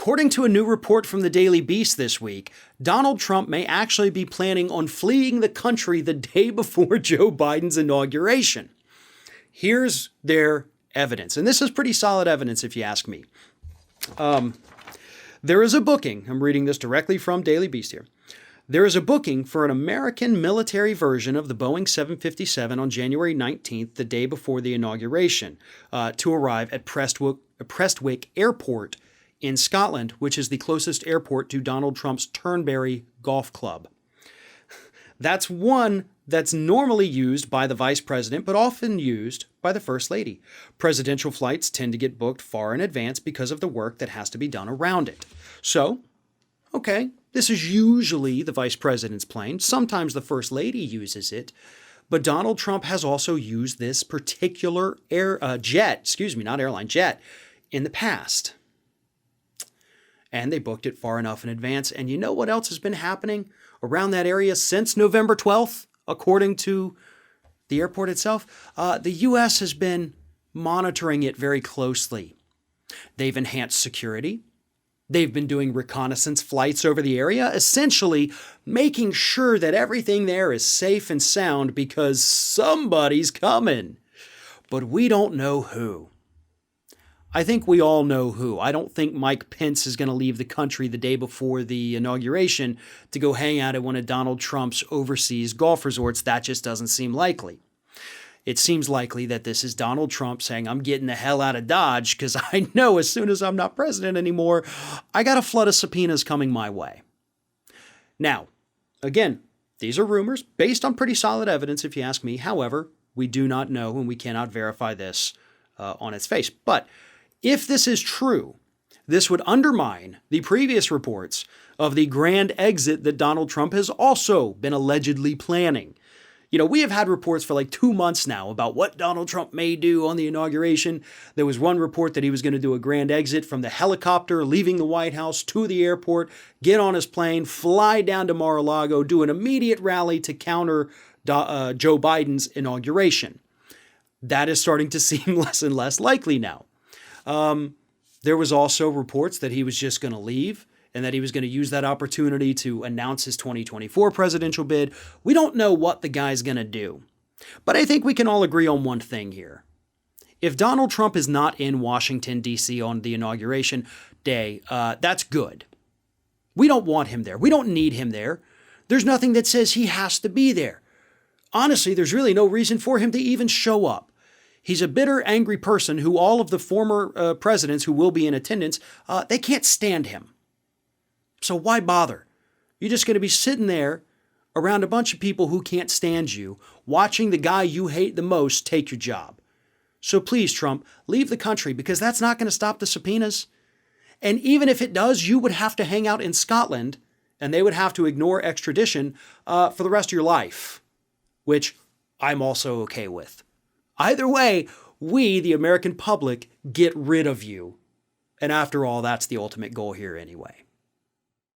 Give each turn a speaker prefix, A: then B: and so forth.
A: According to a new report from the Daily Beast this week, Donald Trump may actually be planning on fleeing the country the day before Joe Biden's inauguration. Here's their evidence, and this is pretty solid evidence if you ask me. There is a booking, I'm reading this directly from Daily Beast here. There is a booking for an American military version of the Boeing 757 on January 19th, the day before the inauguration, to arrive at Prestwick Airport in Scotland, which is the closest airport to Donald Trump's Turnberry golf club. That's one that's normally used by the vice president, but often used by the first lady. Presidential flights tend to get booked far in advance because of the work that has to be done around it. So, okay, this is usually the vice president's plane. Sometimes the first lady uses it, but Donald Trump has also used this particular jet in the past. And they booked it far enough in advance. And you know what else has been happening around that area since November 12th, according to the airport itself? The U.S. has been monitoring it very closely. They've enhanced security. They've been doing reconnaissance flights over the area, essentially making sure that everything there is safe and sound because somebody's coming. But we don't know who. I think we all know who. I don't think Mike Pence is going to leave the country the day before the inauguration to go hang out at one of Donald Trump's overseas golf resorts. That just doesn't seem likely. It seems likely that this is Donald Trump saying, I'm getting the hell out of Dodge because I know as soon as I'm not president anymore, I got a flood of subpoenas coming my way. Now, again, these are rumors based on pretty solid evidence, if you ask me. However, we do not know and we cannot verify this on its face. But if this is true, this would undermine the previous reports of the grand exit that Donald Trump has also been allegedly planning. You know, we have had reports for like 2 months now about what Donald Trump may do on the inauguration. There was one report that he was going to do a grand exit from the helicopter, leaving the White House to the airport, get on his plane, fly down to Mar-a-Lago, do an immediate rally to counter Joe Biden's inauguration. That is starting to seem less and less likely now. There was also reports that he was just going to leave and that he was going to use that opportunity to announce his 2024 presidential bid. We don't know what the guy's going to do. But I think we can all agree on one thing here. If Donald Trump is not in Washington, D.C. on the inauguration day, that's good. We don't want him there. We don't need him there. There's nothing that says he has to be there. Honestly, there's really no reason for him to even show up. He's a bitter, angry person who all of the former presidents who will be in attendance, they can't stand him. So why bother? You're just going to be sitting there around a bunch of people who can't stand you, watching the guy you hate the most take your job. So please, Trump, leave the country because that's not going to stop the subpoenas. And even if it does, you would have to hang out in Scotland and they would have to ignore extradition for the rest of your life, which I'm also okay with. Either way, we, the American public, get rid of you. And after all, that's the ultimate goal here anyway.